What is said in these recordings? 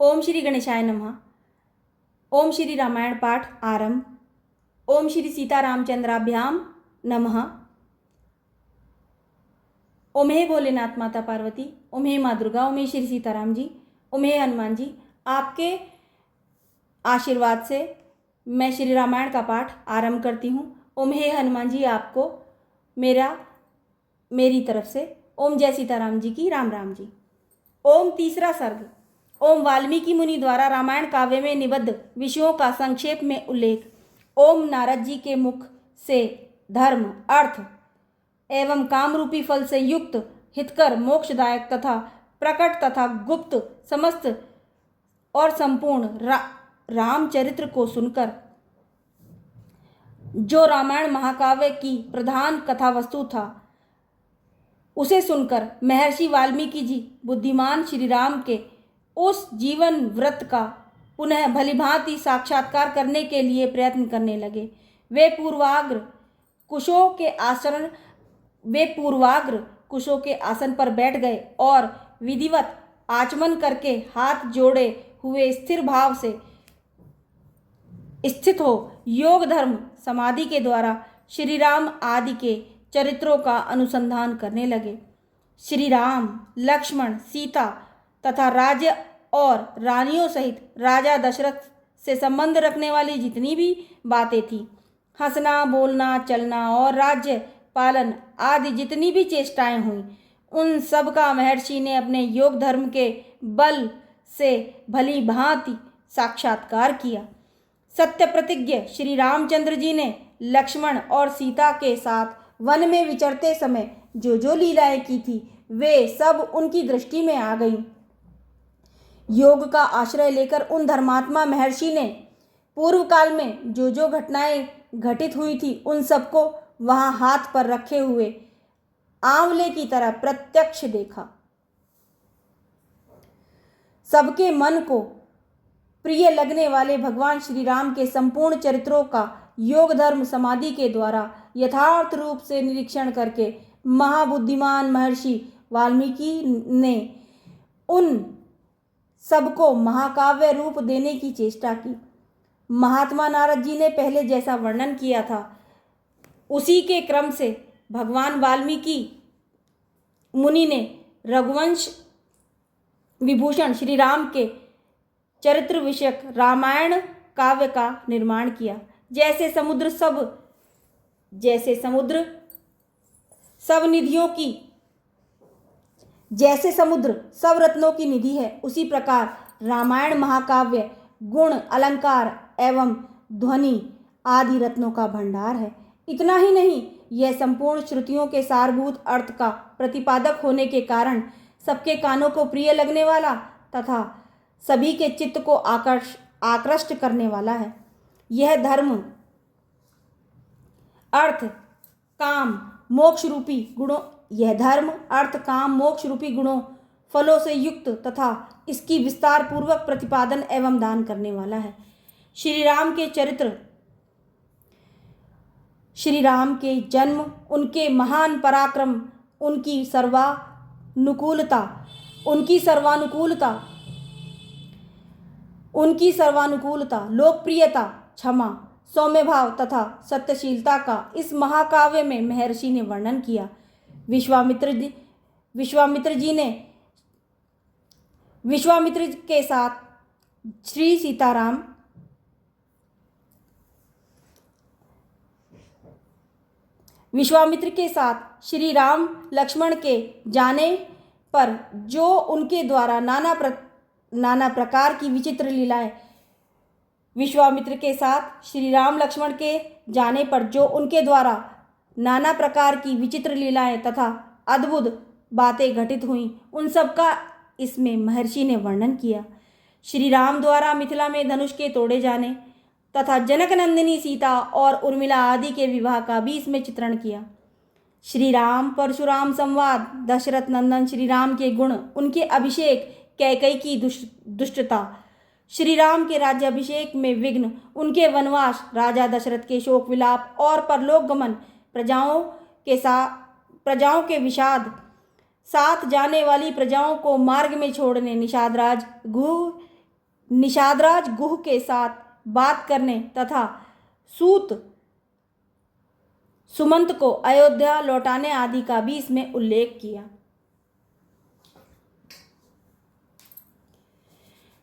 ओम श्री गणेशाय नमः। ओम श्री रामायण पाठ आरंभ। ओम श्री सीतारामचंद्राभ्याम नमः। ओम हे भोलेनाथ माता पार्वती, ओम हे माँ दुर्गा, ओम हे श्री सीताराम जी, ओम हे हनुमान जी। आपके आशीर्वाद से मैं श्री रामायण का पाठ आरंभ करती हूँ। ओम हे हनुमान जी, आपको मेरी तरफ से ओम जय सीताराम जी की राम राम जी। ओम तीसरा सर्ग। ओम वाल्मीकि मुनि द्वारा रामायण काव्य में निबद्ध विषयों का संक्षेप में उल्लेख। ओम नारद जी के मुख से धर्म, अर्थ एवं कामरूपी फल से युक्त हितकर, मोक्षदायक तथा प्रकट तथा गुप्त समस्त और संपूर्ण रामचरित्र को सुनकर जो रामायण महाकाव्य की प्रधान कथा वस्तु था, उसे सुनकर महर्षि वाल्मीकि जी बुद्धिमान श्री राम के उस जीवन व्रत का पुनः भलीभांति साक्षात्कार करने के लिए प्रयत्न करने लगे। वे पूर्वाग्र कुशों के आसन पर बैठ गए और विधिवत आचमन करके हाथ जोड़े हुए स्थिर भाव से स्थित हो योग धर्म समाधि के द्वारा श्री राम आदि के चरित्रों का अनुसंधान करने लगे। श्री राम, लक्ष्मण, सीता तथा राज्य और रानियों सहित राजा दशरथ से संबंध रखने वाली जितनी भी बातें थीं, हंसना, बोलना, चलना और राज्य पालन आदि जितनी भी चेष्टाएं हुई, उन सब का महर्षि ने अपने योग धर्म के बल से भली भांति साक्षात्कार किया। सत्य प्रतिज्ञ श्री रामचंद्र जी ने लक्ष्मण और सीता के साथ वन में विचरते समय जो जो लीलाएं की थी, वे सब उनकी दृष्टि में आ गईं। योग का आश्रय लेकर उन धर्मात्मा महर्षि ने पूर्व काल में जो जो घटनाएं घटित हुई थी, उन सबको वहां हाथ पर रखे हुए आंवले की तरह प्रत्यक्ष देखा। सबके मन को प्रिय लगने वाले भगवान श्री राम के संपूर्ण चरित्रों का योग धर्म समाधि के द्वारा यथार्थ रूप से निरीक्षण करके महाबुद्धिमान महर्षि वाल्मीकि ने उन सबको महाकाव्य रूप देने की चेष्टा की। महात्मा नारद जी ने पहले जैसा वर्णन किया था, उसी के क्रम से भगवान वाल्मीकि मुनि ने रघुवंश विभूषण श्री राम के चरित्र विषयक रामायण काव्य का निर्माण किया। जैसे समुद्र सब रत्नों की निधि है, उसी प्रकार रामायण महाकाव्य गुण, अलंकार एवं ध्वनि आदि रत्नों का भंडार है। इतना ही नहीं, यह संपूर्ण श्रुतियों के सारभूत अर्थ का प्रतिपादक होने के कारण सबके कानों को प्रिय लगने वाला तथा सभी के चित्त को आकृष्ट करने वाला है। यह धर्म, अर्थ, काम, मोक्ष रूपी गुणों फलों से युक्त तथा इसकी विस्तार पूर्वक प्रतिपादन एवं दान करने वाला है। श्री राम के जन्म, उनके महान पराक्रम, उनकी सर्वानुकूलता, लोकप्रियता, क्षमा, सौम्य भाव तथा सत्यशीलता का इस महाकाव्य में महर्षि ने वर्णन किया। विश्वामित्र के साथ श्री राम लक्ष्मण के जाने पर जो उनके द्वारा नाना प्रकार की विचित्र लीलाएं विश्वामित्र के साथ श्री राम लक्ष्मण के जाने पर जो उनके द्वारा नाना प्रकार की विचित्र लीलाएं तथा अद्भुत बातें घटित हुईं, उन सब का इसमें महर्षि ने वर्णन किया। श्री राम द्वारा मिथिला में धनुष के तोड़े जाने तथा जनक नंदिनी सीता और उर्मिला आदि के विवाह का भी इसमें चित्रण किया। श्री राम परशुराम संवाद, दशरथ नंदन श्री राम के गुण, उनके अभिषेक, कैकेयी की दुष्टता, श्री राम के राज्याभिषेक में विघ्न, उनके वनवास, राजा दशरथ के शोक विलाप और परलोक गमन, प्रजाओं के विषाद, साथ जाने वाली प्रजाओं को मार्ग में छोड़ने, निषाद राज, गुह निषादराज गुह के साथ बात करने तथा सूत सुमंत को अयोध्या लौटाने आदि का भी इसमें उल्लेख किया।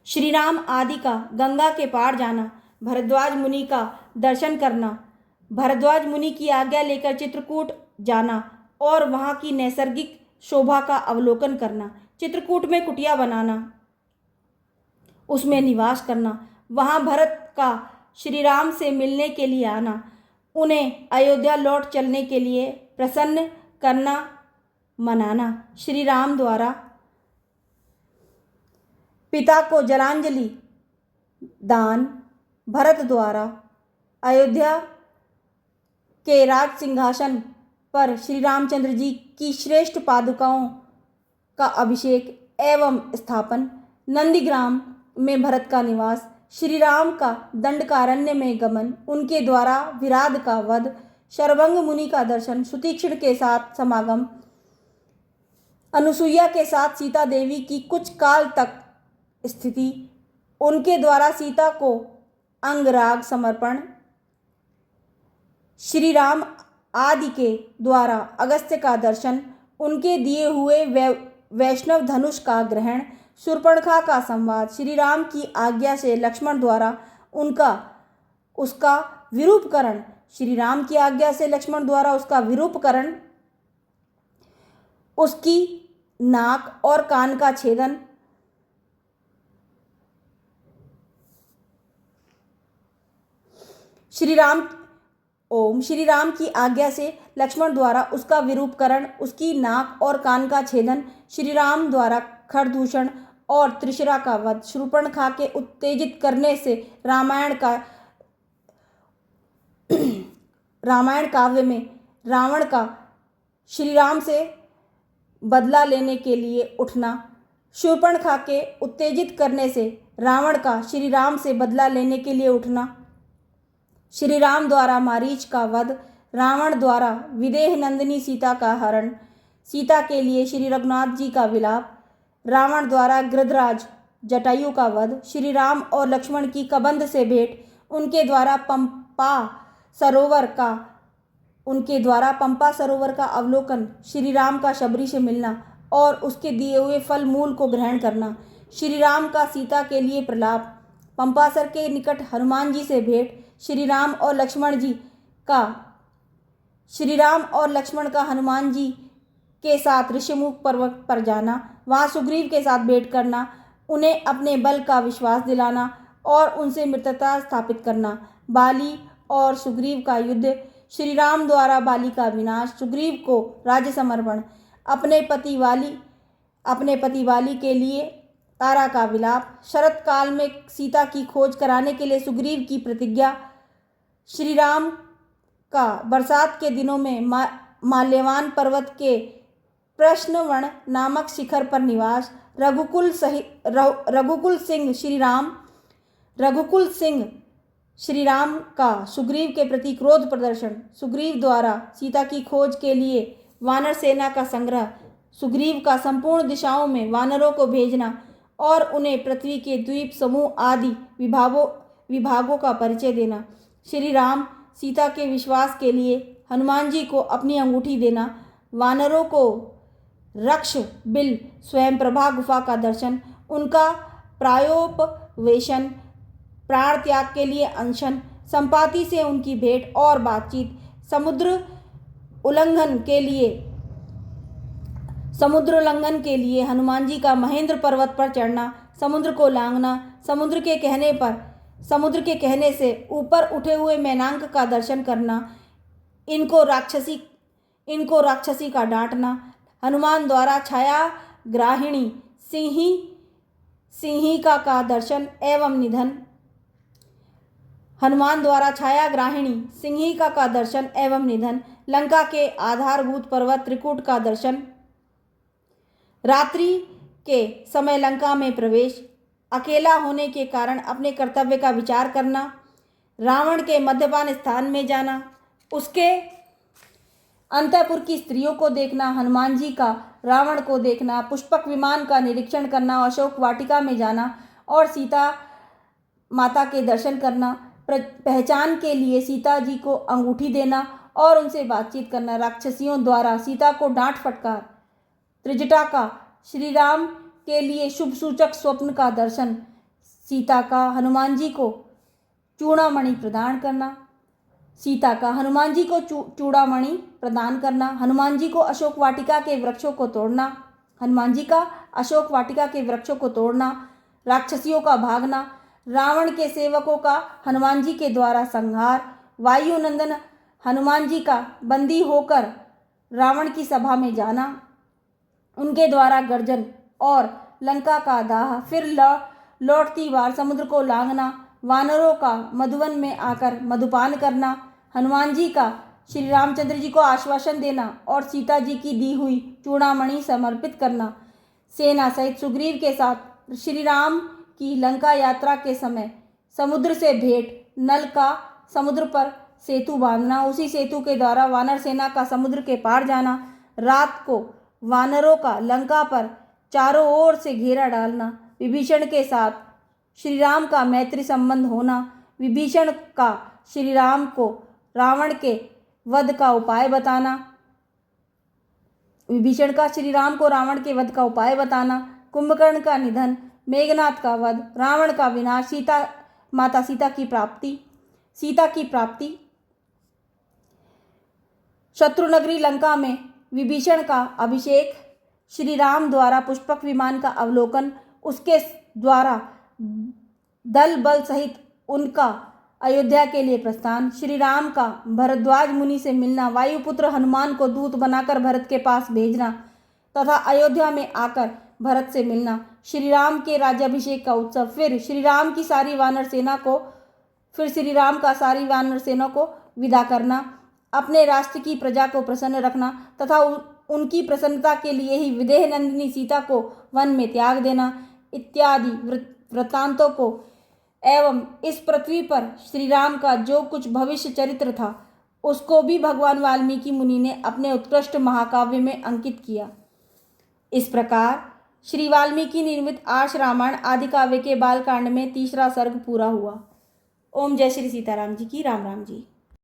श्री राम आदि का गंगा के पार जाना, भरद्वाज मुनि का दर्शन करना, भरद्वाज मुनि की आज्ञा लेकर चित्रकूट जाना और वहाँ की नैसर्गिक शोभा का अवलोकन करना, चित्रकूट में कुटिया बनाना, उसमें निवास करना, वहाँ भरत का श्री राम से मिलने के लिए आना, उन्हें अयोध्या लौट चलने के लिए प्रसन्न करना, मनाना, श्री राम द्वारा पिता को जलांजलि दान, भरत द्वारा अयोध्या के राज सिंहासन पर श्री रामचंद्र जी की श्रेष्ठ पादुकाओं का अभिषेक एवं स्थापन, नंदीग्राम में भरत का निवास, श्री राम का दंडकारण्य में गमन, उनके द्वारा विराध का वध, शरभंग मुनि का दर्शन, सुतीक्षण के साथ समागम, अनुसुईया के साथ सीता देवी की कुछ काल तक स्थिति, उनके द्वारा सीता को अंगराग समर्पण, श्री राम आदि के द्वारा अगस्त्य का दर्शन, उनके दिए हुए वैष्णव धनुष का ग्रहण, शूर्पणखा का संवाद, श्री राम की आज्ञा से लक्ष्मण द्वारा उसका विरूपकरण, श्री राम की आज्ञा से लक्ष्मण द्वारा उसका विरूपकरण, उसकी नाक और कान का छेदन, श्री राम की आज्ञा से लक्ष्मण द्वारा उसका विरूपकरण, उसकी नाक और कान का छेदन, श्री राम द्वारा खरदूषण और त्रिशरा का वध, शूर्पणखा के उत्तेजित करने से रामायण काव्य में रावण का श्री राम से बदला लेने के लिए उठना, शूर्पणखा के उत्तेजित करने से रावण का श्री राम से बदला लेने के लिए उठना, श्री राम द्वारा मारीच का वध, रावण द्वारा विदेह नंदिनी सीता का हरण, सीता के लिए श्री रघुनाथ जी का विलाप, रावण द्वारा गृधराज जटायु का वध, श्री राम और लक्ष्मण की कबंध से भेंट, उनके द्वारा पंपा सरोवर का अवलोकन, श्री राम का शबरी से मिलना और उसके दिए हुए फल मूल को ग्रहण करना, श्री राम का सीता के लिए प्रलाप, पंपासर के निकट हनुमान जी से भेंट, श्री राम और लक्ष्मण का हनुमान जी के साथ ऋषिमुख पर्वत पर जाना, वहाँ सुग्रीव के साथ भेंट करना, उन्हें अपने बल का विश्वास दिलाना और उनसे मित्रता स्थापित करना, बाली और सुग्रीव का युद्ध, श्री राम द्वारा बाली का विनाश, सुग्रीव को राज्य समर्पण, अपने पति वाली के लिए तारा का विलाप, शरत काल में सीता की खोज कराने के लिए सुग्रीव की प्रतिज्ञा, श्री राम का बरसात के दिनों में माल्यवान पर्वत के प्रश्नवण नामक शिखर पर निवास, रघुकुल सिंह श्री राम का सुग्रीव के प्रति क्रोध प्रदर्शन, सुग्रीव द्वारा सीता की खोज के लिए वानर सेना का संग्रह, सुग्रीव का संपूर्ण दिशाओं में वानरों को भेजना और उन्हें पृथ्वी के द्वीप समूह आदि विभागों का परिचय देना, श्री राम सीता के विश्वास के लिए हनुमान जी को अपनी अंगूठी देना, वानरों को रक्ष बिल स्वयं प्रभा गुफा का दर्शन, उनका प्रायोपवेशन, प्राण त्याग के लिए अनशन, संपाति से उनकी भेंट और बातचीत, समुद्र उल्लंघन के लिए हनुमान जी का महेंद्र पर्वत पर चढ़ना, समुद्र को लांघना, समुद्र के कहने से ऊपर उठे हुए मैनाक का दर्शन करना, इनको राक्षसी का डांटना, हनुमान द्वारा छाया ग्राहिणी सिंहिका का दर्शन एवं निधन, लंका के आधारभूत पर्वत त्रिकूट का दर्शन, रात्रि के समय लंका में प्रवेश, अकेला होने के कारण अपने कर्तव्य का विचार करना, रावण के मद्यपान स्थान में जाना, उसके अंतःपुर की स्त्रियों को देखना, हनुमान जी का रावण को देखना, पुष्पक विमान का निरीक्षण करना, अशोक वाटिका में जाना और सीता माता के दर्शन करना, पहचान के लिए सीता जी को अंगूठी देना और उनसे बातचीत करना, राक्षसियों द्वारा सीता को डांट फटकार, त्रिजटा का श्री राम के लिए शुभ सूचक स्वप्न का दर्शन, सीता का हनुमान जी को चूड़ामणि प्रदान करना, सीता का हनुमान जी को चूड़ामणि प्रदान करना, हनुमान जी को अशोक वाटिका के वृक्षों को तोड़ना, हनुमान जी का अशोक वाटिका के वृक्षों को तोड़ना, राक्षसियों का भागना, रावण के सेवकों का हनुमान जी के द्वारा संहार, वायुनंदन हनुमान जी का बंदी होकर रावण की सभा में जाना, उनके द्वारा गर्जन और लंका का दाह, फिर लौटती बार समुद्र को लांघना, वानरों का मधुवन में आकर मधुपान करना, हनुमान जी का श्री रामचंद्र जी को आश्वासन देना और सीता जी की दी हुई चूड़ामणि समर्पित करना, सेना सहित सुग्रीव के साथ श्री राम की लंका यात्रा के समय समुद्र से भेंट, नल का समुद्र पर सेतु बांधना, उसी सेतु के द्वारा वानर सेना का समुद्र के पार जाना, रात को वानरों का लंका पर चारों ओर से घेरा डालना, विभीषण के साथ श्री राम का मैत्री संबंध होना, विभीषण का श्री राम को रावण के वध का उपाय बताना, विभीषण का श्री राम को रावण के वध का उपाय बताना, कुंभकर्ण का निधन, मेघनाथ का वध, रावण का विनाश, माता सीता की प्राप्ति, शत्रुनगरी लंका में विभीषण का अभिषेक, श्री राम द्वारा पुष्पक विमान का अवलोकन, उसके द्वारा दल बल सहित उनका अयोध्या के लिए प्रस्थान, श्री राम का भरद्वाज मुनि से मिलना, वायुपुत्र हनुमान को दूत बनाकर भरत के पास भेजना तथा अयोध्या में आकर भरत से मिलना, श्री राम के राज्याभिषेक का उत्सव, फिर श्री राम का सारी वानर सेना को विदा करना, अपने राष्ट्र की प्रजा को प्रसन्न रखना तथा उनकी प्रसन्नता के लिए ही विदेह नंदिनी सीता को वन में त्याग देना इत्यादि वृत्तांतों को एवं इस पृथ्वी पर श्री राम का जो कुछ भविष्य चरित्र था उसको भी भगवान वाल्मीकि मुनि ने अपने उत्कृष्ट महाकाव्य में अंकित किया। इस प्रकार श्री वाल्मीकि निर्मित आर्ष रामायण आदि काव्य के बालकांड में तीसरा सर्ग पूरा हुआ। ओम जय श्री सीताराम जी की। राम राम जी।